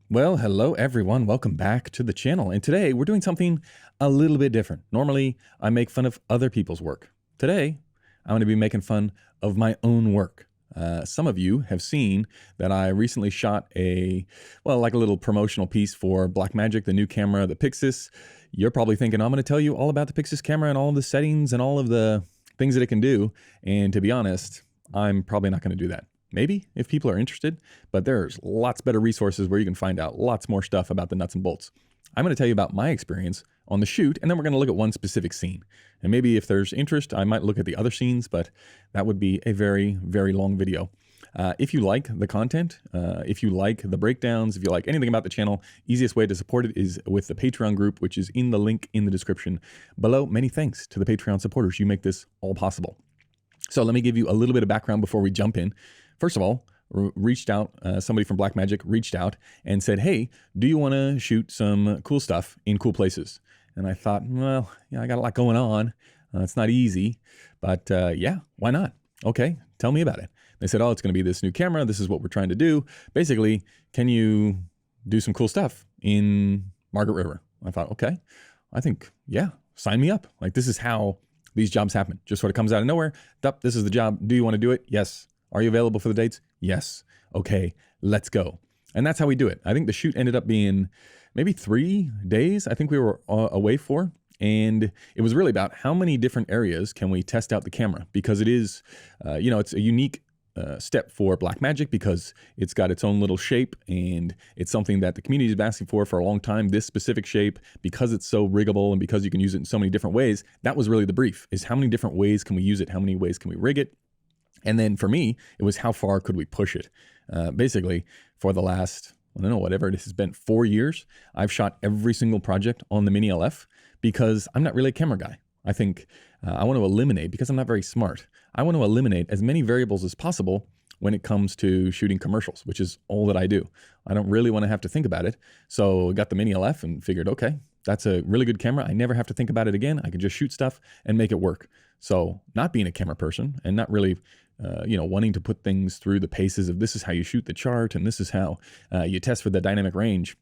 Well, hello everyone. Welcome back to the channel. And today we're doing something a little bit different. Normally, I make fun of other people's work. Today, I'm going to be making fun of my own work. Some of you have seen that I recently shot like a little promotional piece for Blackmagic, the new camera, the Pyxis. You're probably thinking, I'm going to tell you all about the Pyxis camera and all of the settings and all of the things that it can do. And to be honest, I'm probably not going to do that. Maybe if people are interested, but there's lots better resources where you can find out lots more stuff about the nuts and bolts. I'm going to tell you about my experience on the shoot, and then we're going to look at one specific scene. And maybe if there's interest, I might look at the other scenes, but that would be a very, very long video. If you like the content, if you like the breakdowns, if you like anything about the channel, easiest way to support it is with the Patreon group, which is in the link in the description below. Many thanks to the Patreon supporters. You make this all possible. So let me give you a little bit of background before we jump in. First of all, somebody from Blackmagic reached out and said, hey, do you want to shoot some cool stuff in cool places? And I thought, well, yeah, I got a lot going on. It's not easy, but yeah, why not? Okay, tell me about it. They said, oh, it's going to be this new camera. This is what we're trying to do. Basically, can you do some cool stuff in Margaret River? I thought, okay, I think, yeah, sign me up. Like, this is how these jobs happen. Just sort of comes out of nowhere. This is the job. Do you want to do it? Yes. Are you available for the dates? Yes. Okay, let's go. And that's how we do it. I think the shoot ended up being maybe 3 days. I think we were away for. And it was really about how many different areas can we test out the camera, because it is, it's a unique step for Blackmagic because it's got its own little shape, and it's something that the community has been asking for a long time, this specific shape, because it's so riggable and because you can use it in so many different ways. That was really the brief, is how many different ways can we use it? How many ways can we rig it? And then for me, it was how far could we push it? Basically, for the last, I don't know, whatever it has been, 4 years, I've shot every single project on the Mini LF because I'm not really a camera guy. I think I want to eliminate, because I'm not very smart, I want to eliminate as many variables as possible when it comes to shooting commercials, which is all that I do. I don't really want to have to think about it. So I got the Mini LF and figured, okay, that's a really good camera. I never have to think about it again. I can just shoot stuff and make it work. So not being a camera person and not really wanting to put things through the paces of this is how you shoot the chart and this is how you test for the dynamic range,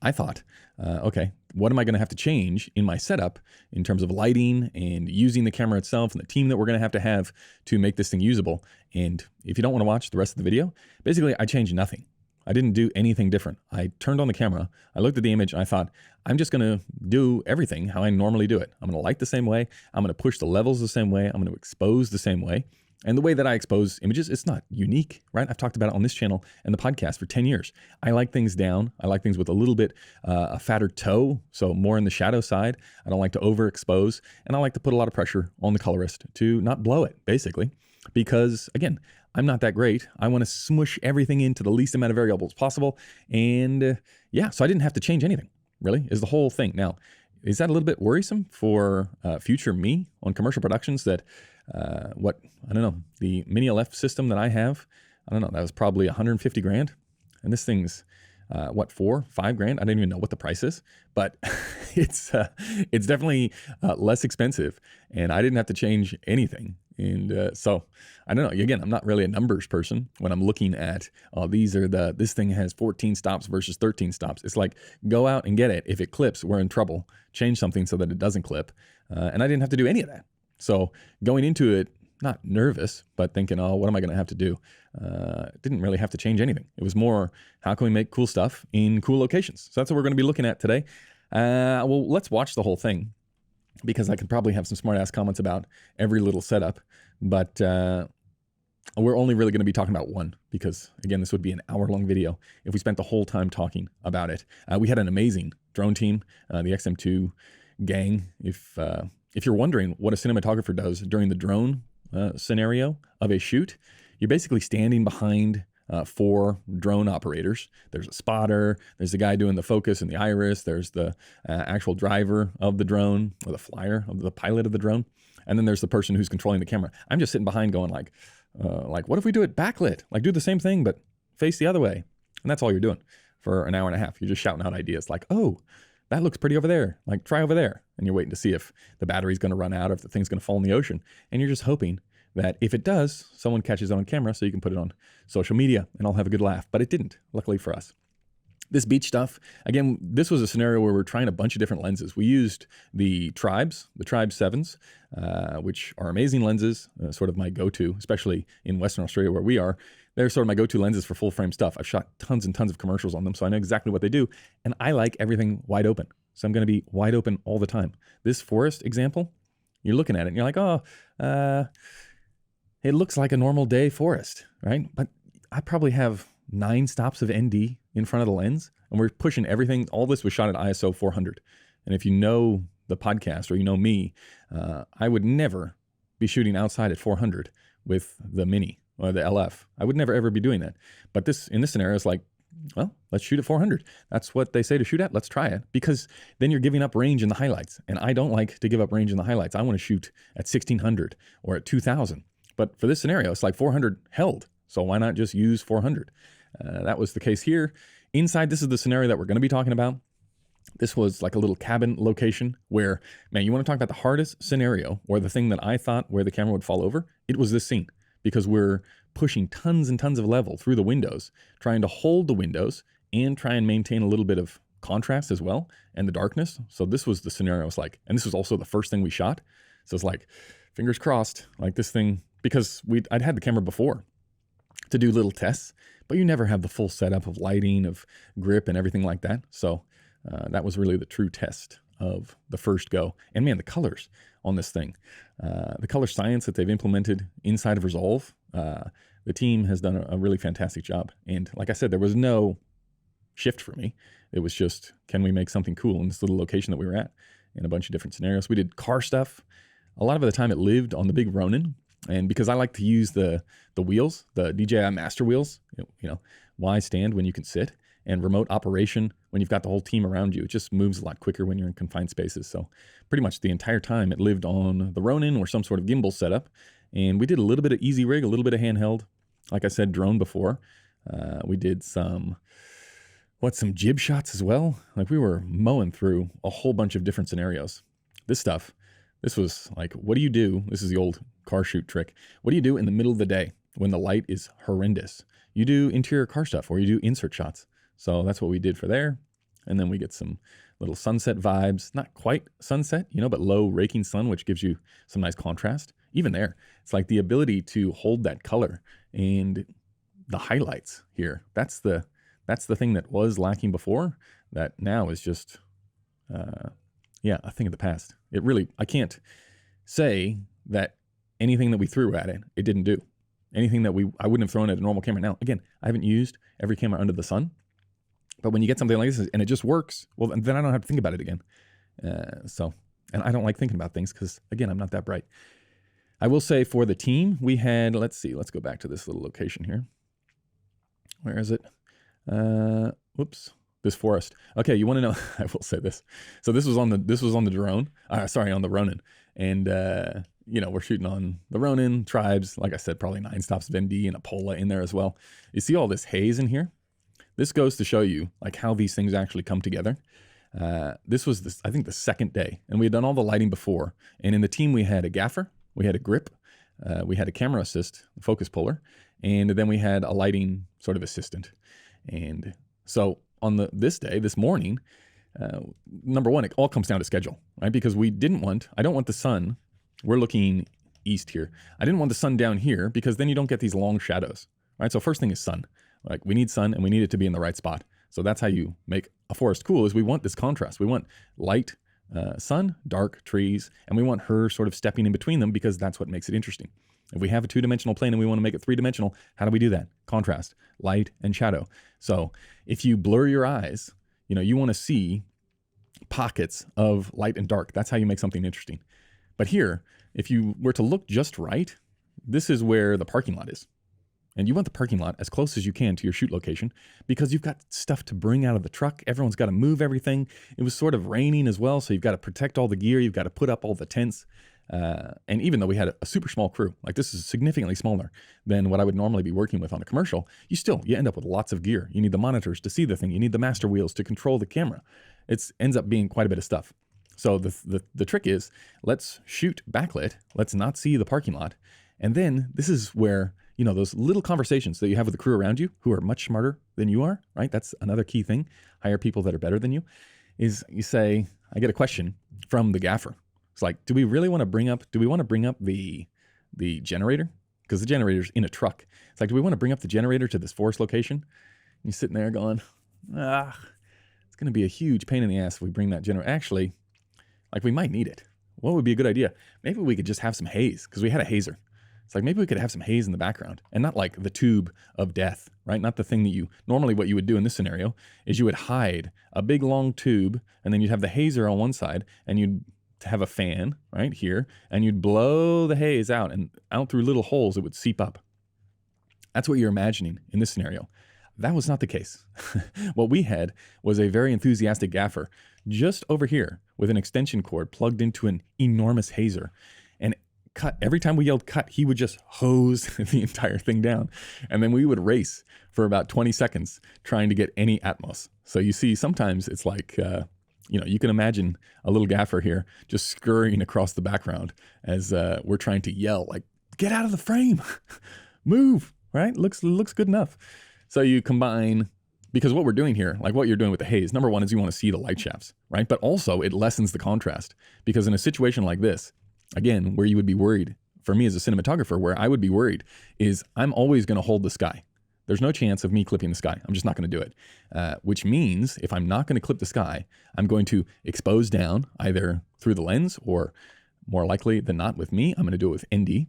I thought, okay, what am I going to have to change in my setup in terms of lighting and using the camera itself and the team that we're going to have to make this thing usable? And if you don't want to watch the rest of the video, basically I changed nothing. I didn't do anything different. I turned on the camera, I looked at the image, and I thought, I'm just going to do everything how I normally do it. I'm going to light the same way. I'm going to push the levels the same way. I'm going to expose the same way. And the way that I expose images, it's not unique, right? I've talked about it on this channel and the podcast for 10 years. I like things down. I like things with a little bit a fatter toe, so more in the shadow side. I don't like to overexpose. And I like to put a lot of pressure on the colorist to not blow it, basically. Because, again, I'm not that great. I want to smush everything into the least amount of variables possible. And yeah, so I didn't have to change anything, really, is the whole thing. Now, is that a little bit worrisome for future me on commercial productions that the Mini LF system that I have, that was probably 150 grand. And this thing's, 4, 5 grand? I don't even know what the price is, but it's definitely less expensive, and I didn't have to change anything. And so I don't know, again, I'm not really a numbers person when I'm looking at, this thing has 14 stops versus 13 stops. It's like, go out and get it. If it clips, we're in trouble. Change something so that it doesn't clip. And I didn't have to do any of that. So going into it, not nervous, but thinking, oh, what am I going to have to do? Didn't really have to change anything. It was more, how can we make cool stuff in cool locations? So that's what we're going to be looking at today. Well, let's watch the whole thing, because I could probably have some smart ass comments about every little setup, but we're only really going to be talking about one, because again, this would be an hour-long video if we spent the whole time talking about it. We had an amazing drone team, the XM2 gang. If you're wondering what a cinematographer does during the drone scenario of a shoot, you're basically standing behind 4 drone operators. There's a spotter, there's the guy doing the focus and the iris, there's the actual driver of the drone, or the flyer of the pilot of the drone, and then there's the person who's controlling the camera. I'm just sitting behind going like, what if we do it backlit? Like, do the same thing, but face the other way. And that's all you're doing for an hour and a half. You're just shouting out ideas like, oh, that looks pretty over there. Like, try over there. And you're waiting to see if the battery's going to run out or if the thing's going to fall in the ocean. And you're just hoping that if it does, someone catches it on camera so you can put it on social media and I'll have a good laugh. But it didn't, luckily for us. This beach stuff, again, this was a scenario where we're trying a bunch of different lenses. We used the Tribe 7s, which are amazing lenses, sort of my go-to, especially in Western Australia where we are. They're sort of my go-to lenses for full frame stuff. I've shot tons and tons of commercials on them, so I know exactly what they do. And I like everything wide open. So I'm going to be wide open all the time. This forest example, you're looking at it and you're like, oh, it looks like a normal day forest, right? But I probably have 9 stops of ND in front of the lens, and we're pushing everything. All this was shot at ISO 400. And if you know the podcast or you know me, I would never be shooting outside at 400 with the Mini or the LF. I would never ever be doing that. But in this scenario, it's like, well, let's shoot at 400. That's what they say to shoot at. Let's try it, because then you're giving up range in the highlights. And I don't like to give up range in the highlights. I want to shoot at 1600 or at 2000. But for this scenario, it's like 400 held. So why not just use 400? That was the case here. Inside, this is the scenario that we're going to be talking about. This was like a little cabin location where, man, you want to talk about the hardest scenario, or the thing that I thought where the camera would fall over? It was this scene, because we're pushing tons and tons of level through the windows, trying to hold the windows and try and maintain a little bit of contrast as well, and the darkness. So this was the scenario. It's like, and this was also the first thing we shot. So it's like, fingers crossed, like this thing, because I'd had the camera before to do little tests, but you never have the full setup of lighting, of grip and everything like that. So that was really the true test of the first go. And man, the colors on this thing, the color science that they've implemented inside of Resolve, the team has done a really fantastic job. And like I said, there was no shift for me. It was just, can we make something cool in this little location that we were at, in a bunch of different scenarios. We did car stuff. A lot of the time it lived on the big Ronin. And because I like to use the wheels, the DJI Master wheels, you know, why stand when you can sit? And remote operation, when you've got the whole team around you, it just moves a lot quicker when you're in confined spaces. So pretty much the entire time it lived on the Ronin or some sort of gimbal setup. And we did a little bit of easy rig, a little bit of handheld. Like I said, drone before. We did some jib shots as well. Like we were mowing through a whole bunch of different scenarios. This was like, what do you do? This is the old car shoot trick. What do you do in the middle of the day when the light is horrendous? You do interior car stuff, or you do insert shots. So that's what we did for there. And then we get some little sunset vibes, not quite sunset, but low raking sun, which gives you some nice contrast. Even there, it's like the ability to hold that color and the highlights here. That's the thing that was lacking before, that now is just, a thing of the past. I can't say that anything that we threw at it, it didn't do. Anything that I wouldn't have thrown at a normal camera. Now, again, I haven't used every camera under the sun, but when you get something like this and it just works, well, then I don't have to think about it again. And I don't like thinking about things because, again, I'm not that bright. I will say for the team, we had, let's go back to this little location here. Where is it? This forest. Okay, you want to know, I will say this. So this was on the drone, on the Ronin. And, we're shooting on the Ronin, Tribes, like I said, probably 9 stops of ND and a Pola in there as well. You see all this haze in here? This goes to show you like how these things actually come together. This was, I think, the second day, and we had done all the lighting before. And in the team, we had a gaffer, we had a grip, we had a camera assist, focus puller, and then we had a lighting sort of assistant. And so on this morning, number one, it all comes down to schedule, right? Because I don't want the sun, we're looking east here. I didn't want the sun down here because then you don't get these long shadows, right? So first thing is sun. Like we need sun and we need it to be in the right spot. So that's how you make a forest cool, is we want this contrast. We want light, sun, dark trees, and we want her sort of stepping in between them because that's what makes it interesting. If we have a 2-dimensional plane and we want to make it 3-dimensional, how do we do that? Contrast, light and shadow. So if you blur your eyes, you want to see pockets of light and dark. That's how you make something interesting. But here, if you were to look just right, this is where the parking lot is. And you want the parking lot as close as you can to your shoot location because you've got stuff to bring out of the truck. Everyone's got to move everything. It was sort of raining as well, so you've got to protect all the gear. You've got to put up all the tents. And even though we had a super small crew, like this is significantly smaller than what I would normally be working with on a commercial, you end up with lots of gear. You need the monitors to see the thing. You need the master wheels to control the camera. It ends up being quite a bit of stuff. So the trick is, let's shoot backlit. Let's not see the parking lot. And then this is where you know, those little conversations that you have with the crew around you who are much smarter than you are, right? That's another key thing. Hire people that are better than you. Is you say, I get a question from the gaffer. It's like, do we really want to bring up the generator? Because the generator's in a truck. It's like, do we want to bring up the generator to this forest location? And you're sitting there going, it's going to be a huge pain in the ass if we bring that generator. Actually, like, we might need it. What would be a good idea? Maybe we could just have some haze, because we had a hazer. It's like, maybe we could have some haze in the background, and not like the tube of death, right? Not the thing that normally what you would do in this scenario is you would hide a big long tube, and then you'd have the hazer on one side, and you'd have a fan right here, and you'd blow the haze out, and out through little holes it would seep up. That's what you're imagining in this scenario. That was not the case. What we had was a very enthusiastic gaffer just over here with an extension cord plugged into an enormous hazer. And cut, every time we yelled cut, he would just hose the entire thing down. And then we would race for about 20 seconds trying to get any atmos. So you see, sometimes it's like, you know, you can imagine a little gaffer here just scurrying across the background as we're trying to yell, like, get out of the frame, move, right? Looks good enough. So you combine, because what we're doing here, like what you're doing with the haze, number one is you want to see the light shafts, right? But also it lessens the contrast, because in a situation like this, again, where you would be worried, for me as a cinematographer, where I would be worried is I'm always going to hold the sky. There's no chance of me clipping the sky. I'm just not going to do it. Which means if I'm not going to clip the sky, I'm going to expose down either through the lens, or more likely than not with me, I'm going to do it with ND.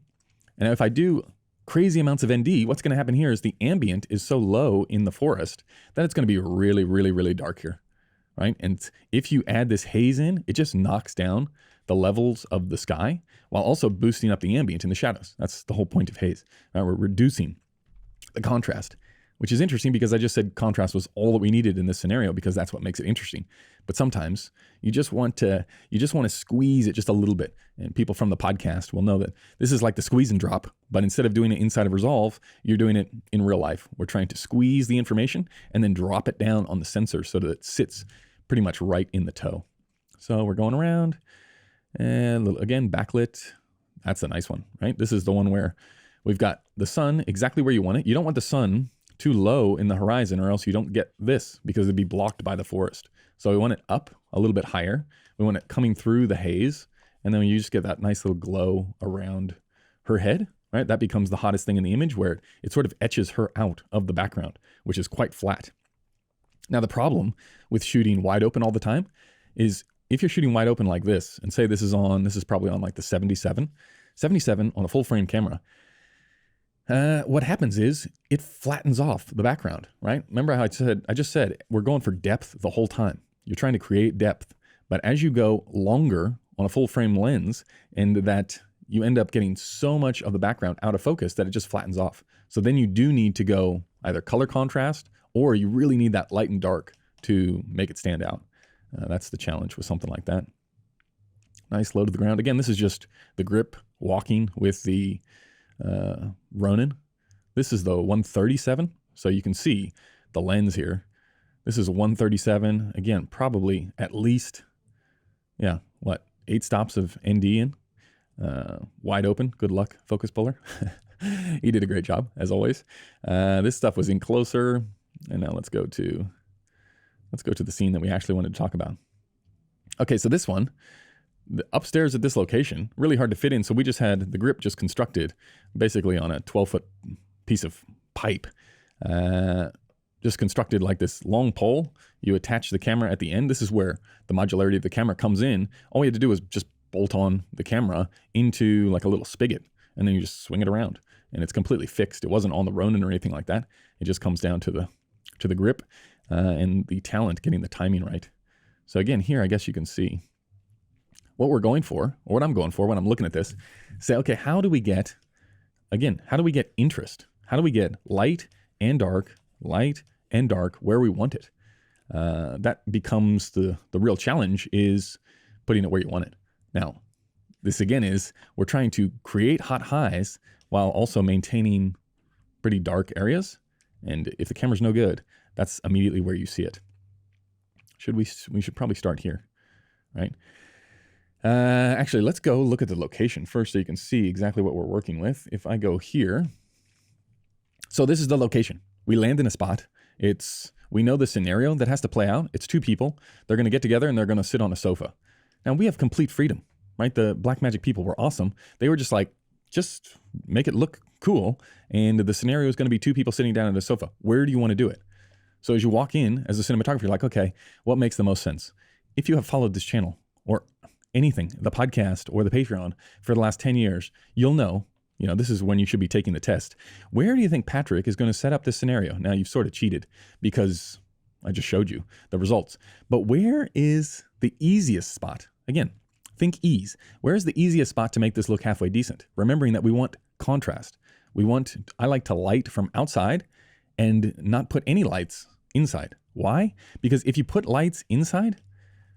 And if I do crazy amounts of ND, what's going to happen here is the ambient is so low in the forest that it's going to be really, really, really dark here, right? And if you add this haze in, it just knocks down the levels of the sky while also boosting up the ambient in the shadows. That's the whole point of haze. We're reducing the contrast, which is interesting because I just said contrast was all that we needed in this scenario, because that's what makes it interesting. But sometimes you just want to squeeze it just a little bit. And people from the podcast will know that this is like the squeeze and drop, but instead of doing it inside of Resolve, you're doing it in real life. We're trying to squeeze the information and then drop it down on the sensor so that it sits pretty much right in the toe. So we're going around, and again, backlit. That's a nice one, right? This is the one where we've got the sun exactly where you want it. You don't want the sun too low in the horizon, or else you don't get this, because it'd be blocked by the forest. So we want it up a little bit higher. We want it coming through the haze, and then you just get that nice little glow around her head, right? That becomes the hottest thing in the image, where it sort of etches her out of the background, which is quite flat. Now, the problem with shooting wide open all the time is if you're shooting wide open like this, and say this is probably on like the 77 on a full frame camera, what happens is it flattens off the background, right? Remember how I just said we're going for depth the whole time. You're trying to create depth, but as you go longer on a full frame lens, and that you end up getting so much of the background out of focus that it just flattens off. So then you do need to go either color contrast, or you really need that light and dark to make it stand out. That's the challenge with something like that. Nice low to the ground. Again, this is just the grip walking with the Ronin. This is the 137, so you can see the lens here. This is a 137. Again, probably at least, 8 stops of ND in. Wide open. Good luck, focus puller. He did a great job, as always. This stuff was in closer, and now let's go to the scene that we actually wanted to talk about. Okay, so this one, upstairs at this location, really hard to fit in, so we just had the grip just constructed basically on a 12-foot piece of pipe, just constructed like this long pole. You attach the camera at the end. This is where the modularity of the camera comes in. All we had to do was just bolt on the camera into like a little spigot, and then you just swing it around, and it's completely fixed. It wasn't on the Ronin or anything like that. It just comes down to the grip and the talent getting the timing right. So again, here I guess you can see what we're going for, or what I'm going for when I'm looking at this. Say, okay, how do we get interest? How do we get light and dark where we want it? That becomes the real challenge, is putting it where you want it. Now, this again is, we're trying to create hot highs while also maintaining pretty dark areas. And if the camera's no good, that's immediately where you see it. We should probably start here, right? Actually, let's go look at the location first so you can see exactly what we're working with. If I go here, So this is the location. We land in a spot. We know the scenario that has to play out. It's two people. They're going to get together and they're going to sit on a sofa. Now we have complete freedom, right? The Blackmagic people were awesome. They were just like, just make it look cool. And the scenario is going to be two people sitting down at a sofa. Where do you want to do it? So as you walk in as a cinematographer, you're like, okay, what makes the most sense? If you have followed this channel or anything, the podcast or the Patreon for the last 10 years, you'll know, this is when you should be taking the test. Where do you think Patrick is going to set up this scenario? Now you've sort of cheated because I just showed you the results. But where is the easiest spot? Again, think ease. Where is the easiest spot to make this look halfway decent? Remembering that we want contrast. I like to light from outside and not put any lights inside. Why? Because if you put lights inside,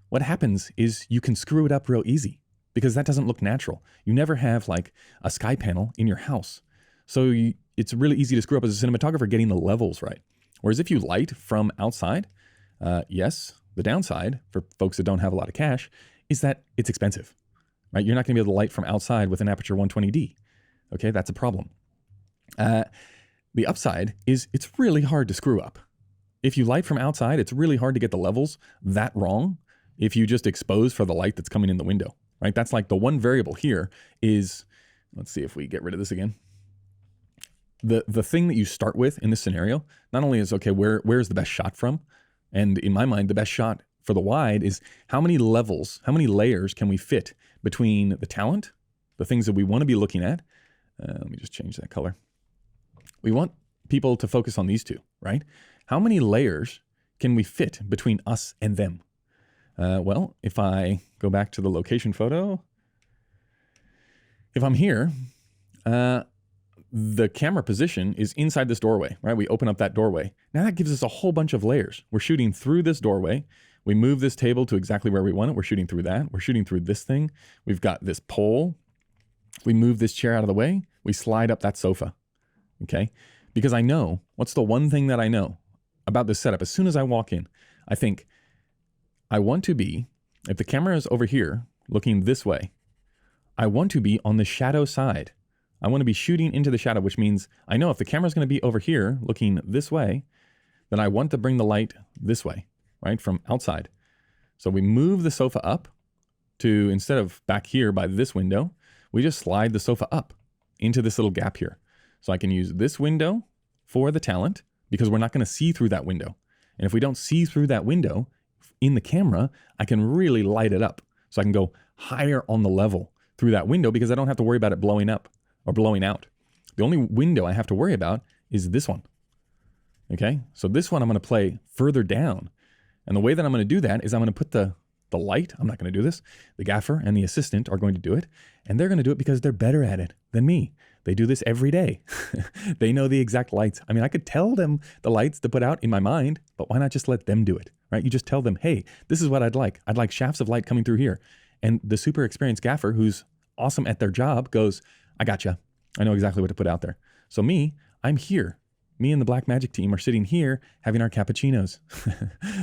what happens is you can screw it up real easy because that doesn't look natural. You never have like a sky panel in your house. So it's really easy to screw up as a cinematographer getting the levels right. Whereas if you light from outside, yes, the downside for folks that don't have a lot of cash is that it's expensive, right? You're not going to be able to light from outside with an aperture 120D. Okay, that's a problem. The upside is it's really hard to screw up. If you light from outside, it's really hard to get the levels that wrong if you just expose for the light that's coming in the window, right? That's like the one variable here is, let's see if we get rid of this again. The thing that you start with in this scenario, not only is, okay, where's the best shot from? And in my mind, the best shot for the wide is how many levels, how many layers can we fit between the talent, the things that we want to be looking at. Let me just change that color. We want people to focus on these two, right? How many layers can we fit between us and them? Well, if I go back to the location photo, if I'm here, the camera position is inside this doorway, right? We open up that doorway. Now that gives us a whole bunch of layers. We're shooting through this doorway. We move this table to exactly where we want it. We're shooting through that. We're shooting through this thing. We've got this pole. We move this chair out of the way. We slide up that sofa, okay? Because I know, what's the one thing that I know about this setup? As soon as I walk in, I think, I want to be, if the camera is over here, looking this way, I want to be on the shadow side. I want to be shooting into the shadow, which means I know if the camera is going to be over here, looking this way, then I want to bring the light this way, right, from outside. So we move the sofa up to, instead of back here by this window, we just slide the sofa up into this little gap here. So I can use this window for the talent because we're not going to see through that window. And if we don't see through that window in the camera, I can really light it up. So I can go higher on the level through that window because I don't have to worry about it blowing up or blowing out. The only window I have to worry about is this one. Okay, so this one I'm going to play further down. And the way that I'm going to do that is I'm going to put the light, I'm not going to do this, the gaffer and the assistant are going to do it. And they're going to do it because they're better at it than me. They do this every day. They know the exact lights. I mean, I could tell them the lights to put out in my mind, but why not just let them do it, right? You just tell them, hey, this is what I'd like. I'd like shafts of light coming through here. And the super experienced gaffer who's awesome at their job goes, I gotcha. I know exactly what to put out there. So me, I'm here. Me and the Blackmagic team are sitting here having our cappuccinos.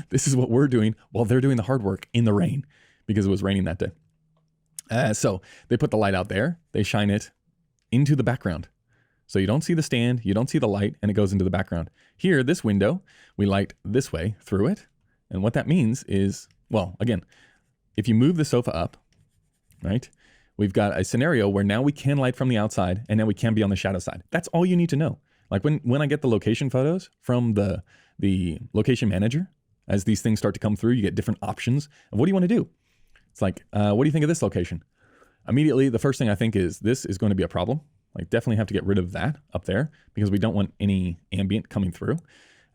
This is what we're doing while they're doing the hard work in the rain because it was raining that day. So they put the light out there. They shine it into the background. So you don't see the stand, you don't see the light, and it goes into the background. Here, this window, we light this way through it. And what that means is, well, again, if you move the sofa up, right, we've got a scenario where now we can light from the outside and now we can be on the shadow side. That's all you need to know. Like when I get the location photos from the location manager, as these things start to come through, you get different options of what do you want to do? It's like, what do you think of this location? Immediately, the first thing I think is this is going to be a problem. Like definitely have to get rid of that up there because we don't want any ambient coming through.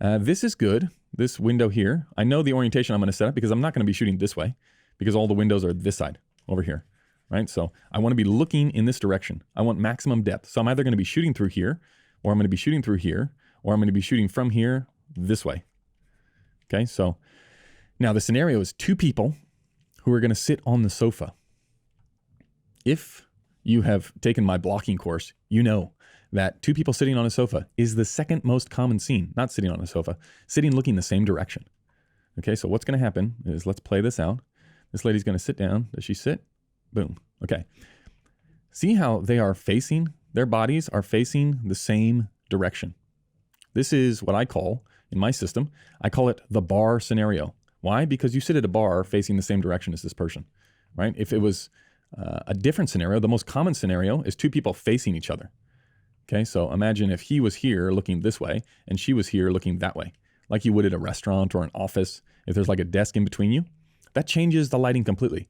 This is good. This window here, I know the orientation I'm going to set up because I'm not going to be shooting this way because all the windows are this side over here, right? So I want to be looking in this direction. I want maximum depth. So I'm either going to be shooting through here or I'm going to be shooting through here or I'm going to be shooting from here this way. Okay, so now the scenario is two people who are going to sit on the sofa. If you have taken my blocking course, you know that two people sitting on a sofa is the second most common scene, not sitting on a sofa, sitting looking the same direction. Okay, so what's going to happen is let's play this out. This lady's going to sit down. Does she sit? Boom. Okay. See how they are facing, their bodies are facing the same direction. This is what I call, in my system, I call it the bar scenario. Why? Because you sit at a bar facing the same direction as this person, right? If it was a different scenario, the most common scenario is two people facing each other. Okay, so imagine if he was here looking this way and she was here looking that way, like you would at a restaurant or an office. If there's like a desk in between you, that changes the lighting completely.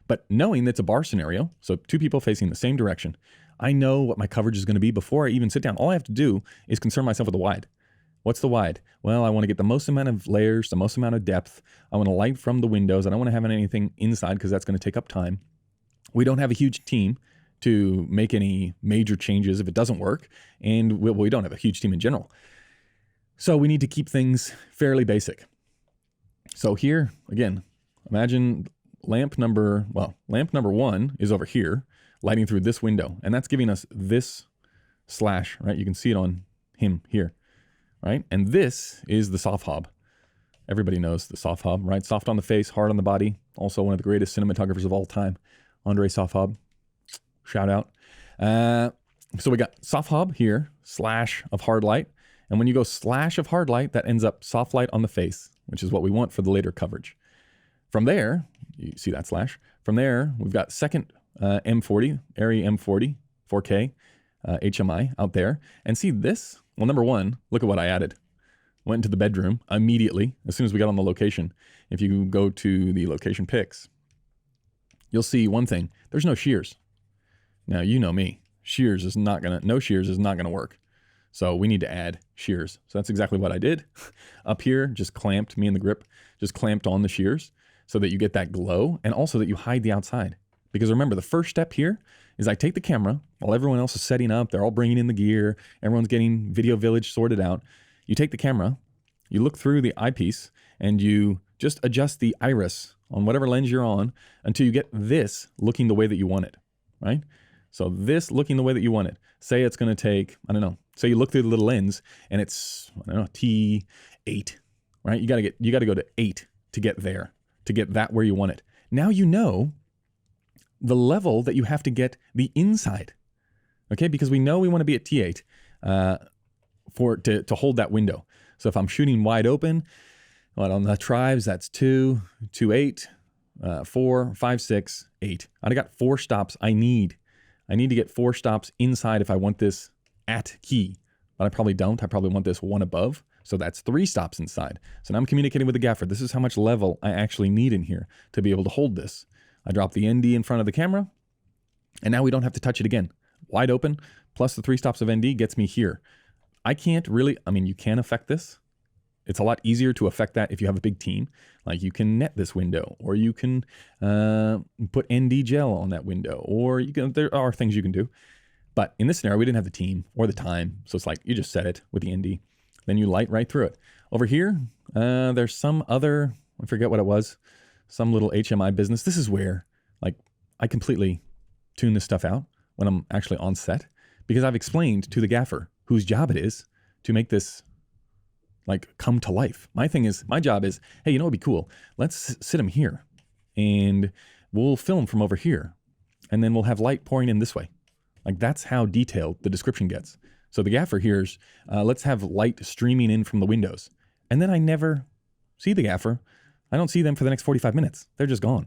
But knowing that's a bar scenario, so two people facing the same direction, I know what my coverage is going to be before I even sit down. All I have to do is concern myself with the wide. What's the wide? Well, I want to get the most amount of layers, the most amount of depth. I want to light from the windows. I don't want to have anything inside because that's going to take up time. We don't have a huge team to make any major changes if it doesn't work. And we don't have a huge team in general. So we need to keep things fairly basic. So here, again, imagine lamp number one is over here, lighting through this window. And that's giving us this slash, right? You can see it on him here, right? And this is the soft hob. Everybody knows the soft hob, right? Soft on the face, hard on the body. Also one of the greatest cinematographers of all time, Andre Soft Hob. Shout out. So we got soft hob here, slash of hard light. And when you go slash of hard light, that ends up soft light on the face, which is what we want for the later coverage. From there, you see that slash. From there, we've got second M40, Arri M40, 4K, HMI out there. And see this? Well, number one, look at what I added. Went into the bedroom immediately as soon as we got on the location. If you go to the location pics, you'll see one thing. There's no shears. Now, you know me. No shears is not gonna work. So we need to add shears. So that's exactly what I did. Up here, just clamped, me and the grip, just clamped on the shears so that you get that glow and also that you hide the outside. Because remember, the first step here is I take the camera while everyone else is setting up, they're all bringing in the gear, everyone's getting Video Village sorted out. You take the camera, you look through the eyepiece, and you just adjust the iris on whatever lens you're on until you get this looking the way that you want it, right? So this looking the way that you want it. Say it's going to take, I don't know, say you look through the little lens and it's, I don't know, T8, right? You got to go to 8 to get there, to get that where you want it. Now you know the level that you have to get the inside, okay? Because we know we want to be at T8 to hold that window. So if I'm shooting wide open, well, on the tribes, that's 2, 2, 8, 4, 5, 6, 8. I got 4 stops I need to get 4 stops inside if I want this at key, but I probably don't. I probably want this one above. So that's 3 stops inside. So now I'm communicating with the gaffer. This is how much level I actually need in here to be able to hold this. I drop the ND in front of the camera, and now we don't have to touch it again. Wide open, plus the 3 stops of ND gets me here. I can't really, I mean, you can affect this. It's a lot easier to affect that if you have a big team. Like you can net this window, or you can put ND gel on that window, or you can, there are things you can do. But in this scenario, we didn't have the team or the time. So it's like, you just set it with the ND, then you light right through it. Over here, there's some other, I forget what it was, some little HMI business. This is where like I completely tune this stuff out when I'm actually on set, because I've explained to the gaffer whose job it is to make this like come to life. My job is, hey, you know, it'd be cool. Let's sit him here and we'll film from over here. And then we'll have light pouring in this way. Like that's how detailed the description gets. So the gaffer hears, let's have light streaming in from the windows. And then I never see the gaffer. I don't see them for the next 45 minutes. They're just gone.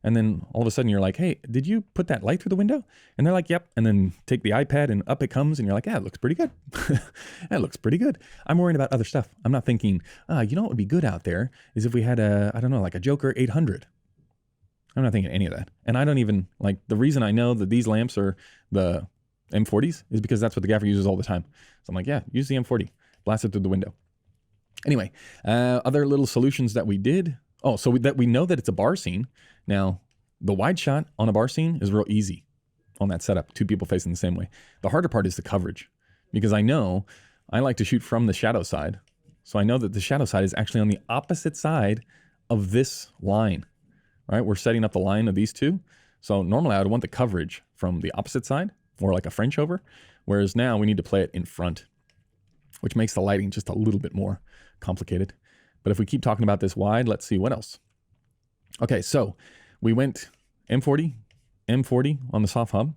And then all of a sudden you're like, hey, did you put that light through the window? And they're like, yep. And then take the iPad and up it comes and you're like, yeah, it looks pretty good. That looks pretty good. I'm worrying about other stuff. I'm not thinking, you know what would be good out there is if we had I don't know, like a Joker 800. I'm not thinking any of that. And I don't even, like, the reason I know that these lamps are the M40s is because that's what the gaffer uses all the time. So I'm like, yeah, use the M40. Blast it through the window. Anyway, other little solutions that we did. Oh, so that we know that it's a bar scene. Now, the wide shot on a bar scene is real easy on that setup, 2 people facing the same way. The harder part is the coverage, because I know I like to shoot from the shadow side. So I know that the shadow side is actually on the opposite side of this line, right? We're setting up the line of these 2. So normally I would want the coverage from the opposite side, or like a French over, whereas now we need to play it in front, which makes the lighting just a little bit more complicated. But if we keep talking about this wide, let's see what else. Okay, so we went M40 on the soft hub.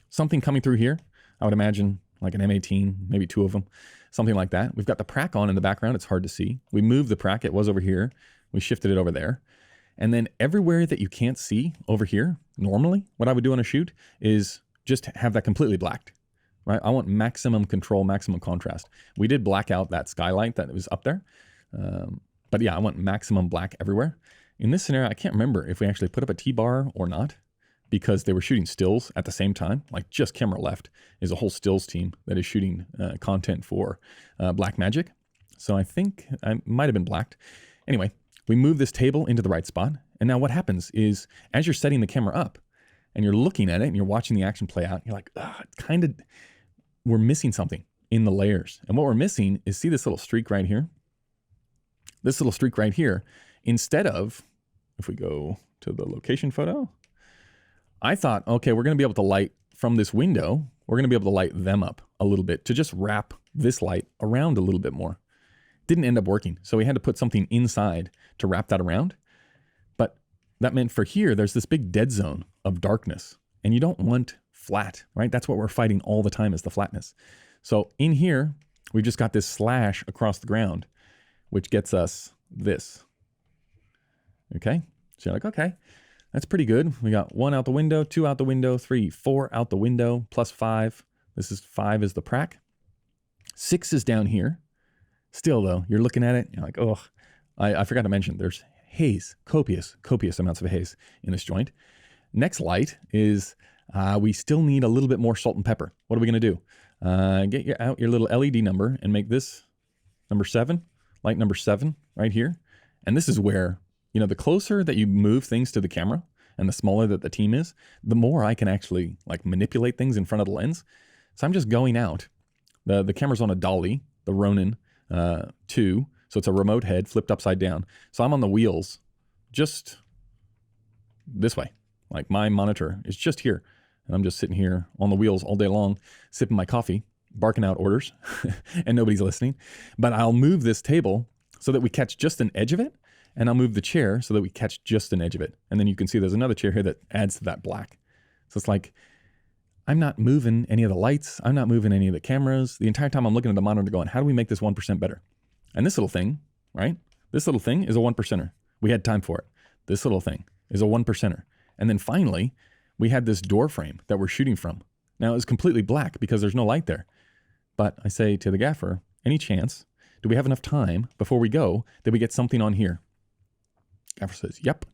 Something coming through here, I would imagine like an M18, maybe 2 of them, something like that. We've got the prac on in the background. It's hard to see. We moved the prac. It was over here. We shifted it over there. And then everywhere that you can't see over here, normally what I would do on a shoot is just have that completely blacked, right? I want maximum control, maximum contrast. We did black out that skylight that was up there. But yeah, I want maximum black everywhere. In this scenario, I can't remember if we actually put up a T-bar or not, because they were shooting stills at the same time. Like just camera left is a whole stills team that is shooting content for Blackmagic. So I think I might have been blacked. Anyway, we move this table into the right spot. And now what happens is as you're setting the camera up and you're looking at it and you're watching the action play out, you're like, it's kind of, we're missing something in the layers. And what we're missing is, see this little streak right here? This little streak right here, instead of, if we go to the location photo, I thought, okay, we're going to be able to light from this window. We're going to be able to light them up a little bit to just wrap this light around a little bit more. Didn't end up working. So we had to put something inside to wrap that around. But that meant for here, there's this big dead zone of darkness, and you don't want flat, right? That's what we're fighting all the time, is the flatness. So in here, we've just got this slash across the ground, which gets us this. Okay. So you're like, okay, that's pretty good. We got 1 out the window, 2 out the window, 3, 4 out the window, plus 5. This is 5 is the prac. 6 is down here. Still though, you're looking at it, you're like, oh, I forgot to mention there's haze, copious amounts of haze in this joint. Next light is, we still need a little bit more salt and pepper. What are we gonna do? Get out your little LED number and make this number 7, light number 7 right here. And this is where, you know, the closer that you move things to the camera and the smaller that the team is, the more I can actually like manipulate things in front of the lens. So I'm just going out. The camera's on a dolly, the Ronin 2. So it's a remote head flipped upside down. So I'm on the wheels just this way. Like my monitor is just here. And I'm just sitting here on the wheels all day long, sipping my coffee, barking out orders, and nobody's listening. But I'll move this table so that we catch just an edge of it. And I'll move the chair so that we catch just an edge of it. And then you can see there's another chair here that adds to that black. So it's like, I'm not moving any of the lights. I'm not moving any of the cameras. The entire time I'm looking at the monitor going, how do we make this 1% better? And this little thing, right? This little thing is a 1%er. We had time for it. This little thing is a 1%er. And then finally, we had this door frame that we're shooting from. Now it's completely black because there's no light there. But I say to the gaffer, any chance, do we have enough time before we go that we get something on here? Gaffer says, yep.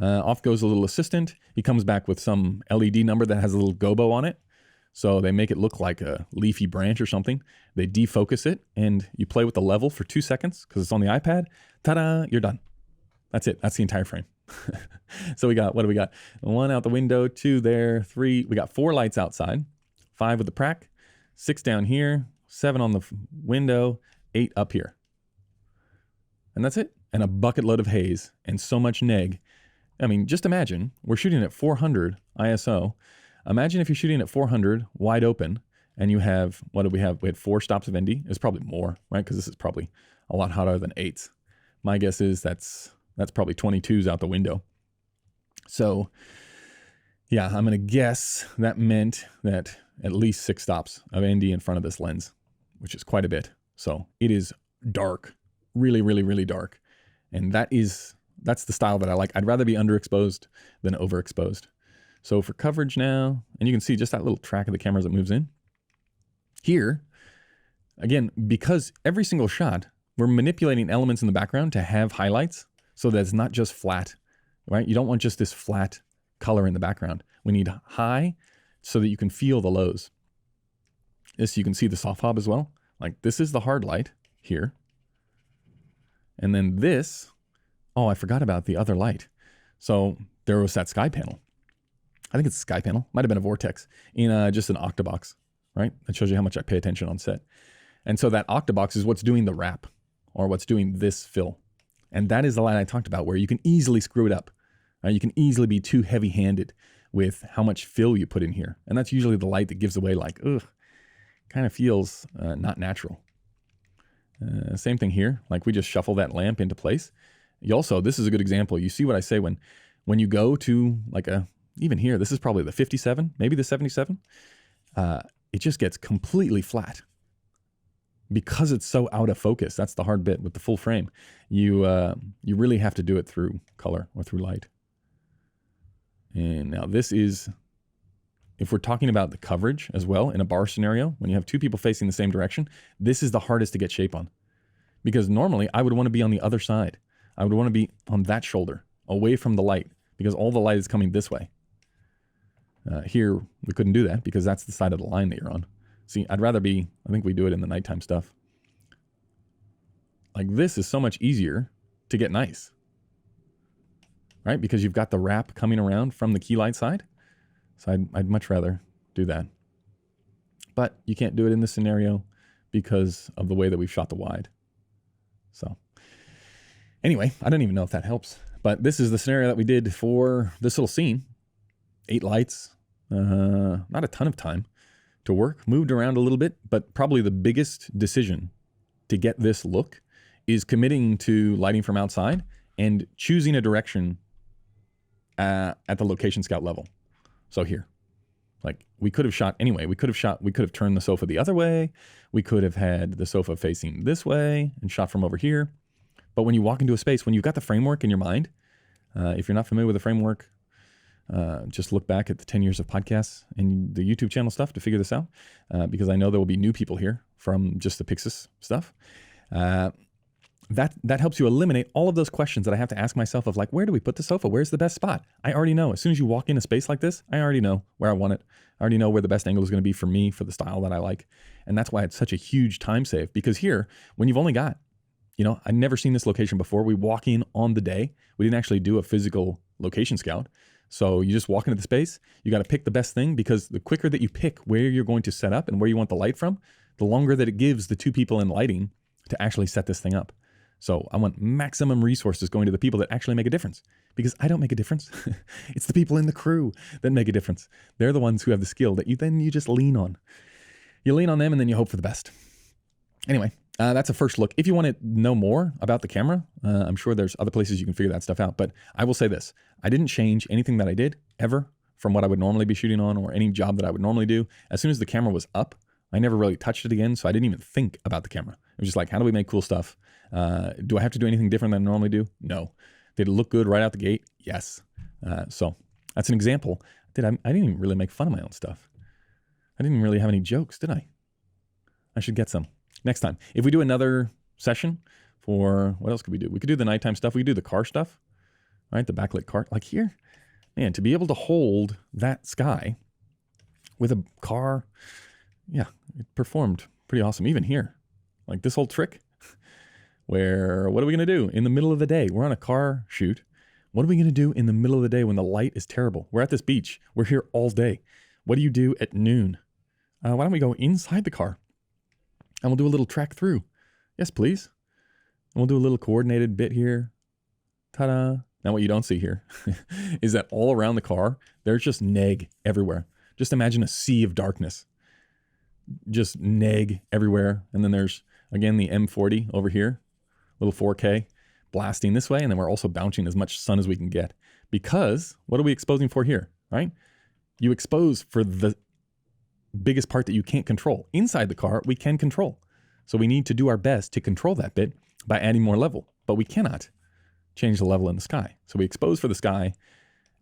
Off goes a little assistant. He comes back with some LED number that has a little gobo on it. So they make it look like a leafy branch or something. They defocus it and you play with the level for 2 seconds because it's on the iPad. Ta-da, you're done. That's it. That's the entire frame. So we got, what do we got? 1 out the window, 2 there, 3. We got 4 lights outside, 5 with the prac, 6 down here, 7 on the window, 8 up here. And that's it. And a bucket load of haze and so much neg. I mean, just imagine we're shooting at 400 ISO. Imagine if you're shooting at 400 wide open and you have, what did we have? We had 4 stops of ND. It's probably more, right? Because this is probably a lot hotter than 8s. My guess is that's probably 22s out the window. So yeah, I'm going to guess that meant that at least 6 stops of ND in front of this lens, which is quite a bit. So it is dark, really, really, really dark. And that's the style that I like. I'd rather be underexposed than overexposed. So for coverage now, and you can see just that little track of the camera as it moves in. Here, again, because every single shot, we're manipulating elements in the background to have highlights so that it's not just flat, right? You don't want just this flat color in the background. We need high so that you can feel the lows. This, you can see the soft hob as well. Like this is the hard light here. And then this, oh, I forgot about the other light. So there was that sky panel. I think it's a sky panel. Might have been a vortex in just an octabox, right? That shows you how much I pay attention on set. And so that octabox is what's doing the wrap or what's doing this fill. And that is the light I talked about where you can easily screw it up. Right? You can easily be too heavy-handed with how much fill you put in here. And that's usually the light that gives away like, ugh, kind of feels not natural. Same thing here. Like we just shuffle that lamp into place. You also, this is a good example. You see what I say when you go to like even here, this is probably the 57, maybe the 77. it just gets completely flat because it's so out of focus. That's the hard bit with the full frame. You really have to do it through color or through light. And now this is, if we're talking about the coverage as well in a bar scenario, when you have two people facing the same direction, this is the hardest to get shape on. Because normally I would want to be on the other side. I would want to be on that shoulder, away from the light, because all the light is coming this way. Here, we couldn't do that because that's the side of the line that you're on. See, I'd rather be, I think we do it in the nighttime stuff. Like this is so much easier to get nice. Right? Because you've got the wrap coming around from the key light side. So I'd much rather do that. But you can't do it in this scenario because of the way that we've shot the wide. So anyway, I don't even know if that helps. But this is the scenario that we did for this little scene. 8 lights, not a ton of time to work, moved around a little bit, but probably the biggest decision to get this look is committing to lighting from outside and choosing a direction at the location scout level. So here, like we could have shot anyway. We could have turned the sofa the other way. We could have had the sofa facing this way and shot from over here. But when you walk into a space, when you've got the framework in your mind, if you're not familiar with the framework, just look back at the 10 years of podcasts and the YouTube channel stuff to figure this out, because I know there will be new people here from just the Pyxis stuff. That helps you eliminate all of those questions that I have to ask myself of like, where do we put the sofa? Where's the best spot? I already know. As soon as you walk in a space like this, I already know where I want it. I already know where the best angle is going to be for me, for the style that I like. And that's why it's such a huge time save, because here, when you've only got, I'd never seen this location before. We walk in on the day. We didn't actually do a physical location scout. So you just walk into the space, you got to pick the best thing, because the quicker that you pick where you're going to set up and where you want the light from, the longer that it gives the two people in lighting to actually set this thing up. So I want maximum resources going to the people that actually make a difference, because I don't make a difference. It's the people in the crew that make a difference. They're the ones who have the skill that you just lean on. You lean on them and then you hope for the best. Anyway, that's a first look. If you want to know more about the camera, I'm sure there's other places you can figure that stuff out. But I will say this. I didn't change anything that I did ever from what I would normally be shooting on or any job that I would normally do. As soon as the camera was up, I never really touched it again. So I didn't even think about the camera. It was just like, how do we make cool stuff? Do I have to do anything different than I normally do? No. Did it look good right out the gate? Yes. So that's an example. I didn't even really make fun of my own stuff. I didn't really have any jokes, did I? I should get some next time. If we do another session for, what else could we do? We could do the nighttime stuff. We could do the car stuff, right? The backlit car, like here, man, to be able to hold that sky with a car. Yeah, it performed pretty awesome. Even here, like this whole trick where, what are we going to do in the middle of the day? We're on a car shoot. What are we going to do in the middle of the day when the light is terrible? We're at this beach. We're here all day. What do you do at noon? Why don't we go inside the car and we'll do a little track through? Yes, please. And we'll do a little coordinated bit here. Ta-da. Now what you don't see here is that all around the car, there's just neg everywhere. Just imagine a sea of darkness. Just neg everywhere. And then there's, again, the M40 over here, little 4K blasting this way. And then we're also bouncing as much sun as we can get. Because what are we exposing for here, right? You expose for the biggest part that you can't control. Inside the car, we can control. So we need to do our best to control that bit by adding more level. But we cannot change the level in the sky. So we expose for the sky.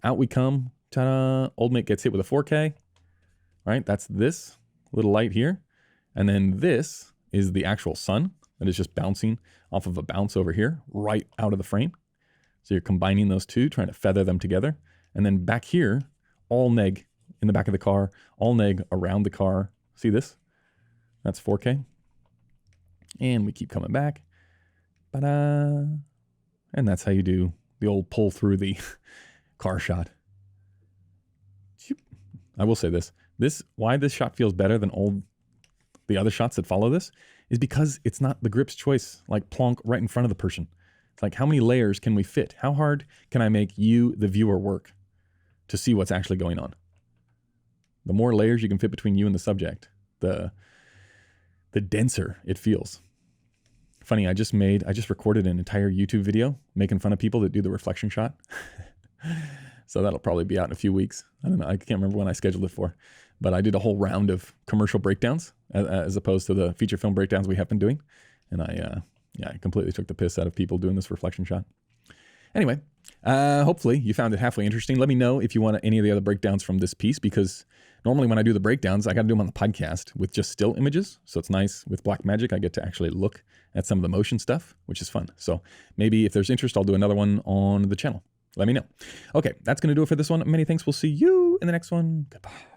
Out we come. Ta-da. Old mate gets hit with a 4K. Right? That's this little light here. And then this is the actual sun that is just bouncing off of a bounce over here, right out of the frame. So you're combining those two, trying to feather them together. And then back here, all neg in the back of the car, all neg around the car. See this? That's 4K. And we keep coming back. Ta-da. And that's how you do the old pull through the car shot. I will say this. Why this shot feels better than the other shots that follow this is because it's not the grip's choice, like plonk right in front of the person. It's like, how many layers can we fit? How hard can I make you, the viewer, work to see what's actually going on? The more layers you can fit between you and the subject, the denser it feels. Funny, I just recorded an entire YouTube video making fun of people that do the reflection shot. So that'll probably be out in a few weeks. I don't know. I can't remember when I scheduled it for. but I did a whole round of commercial breakdowns as opposed to the feature film breakdowns we have been doing. And I completely took the piss out of people doing this reflection shot. Anyway, hopefully you found it halfway interesting. Let me know if you want any of the other breakdowns from this piece, because normally when I do the breakdowns, I got to do them on the podcast with just still images. So it's nice with Blackmagic. I get to actually look at some of the motion stuff, which is fun. So maybe if there's interest, I'll do another one on the channel. Let me know. Okay, that's going to do it for this one. Many thanks. We'll see you in the next one. Goodbye.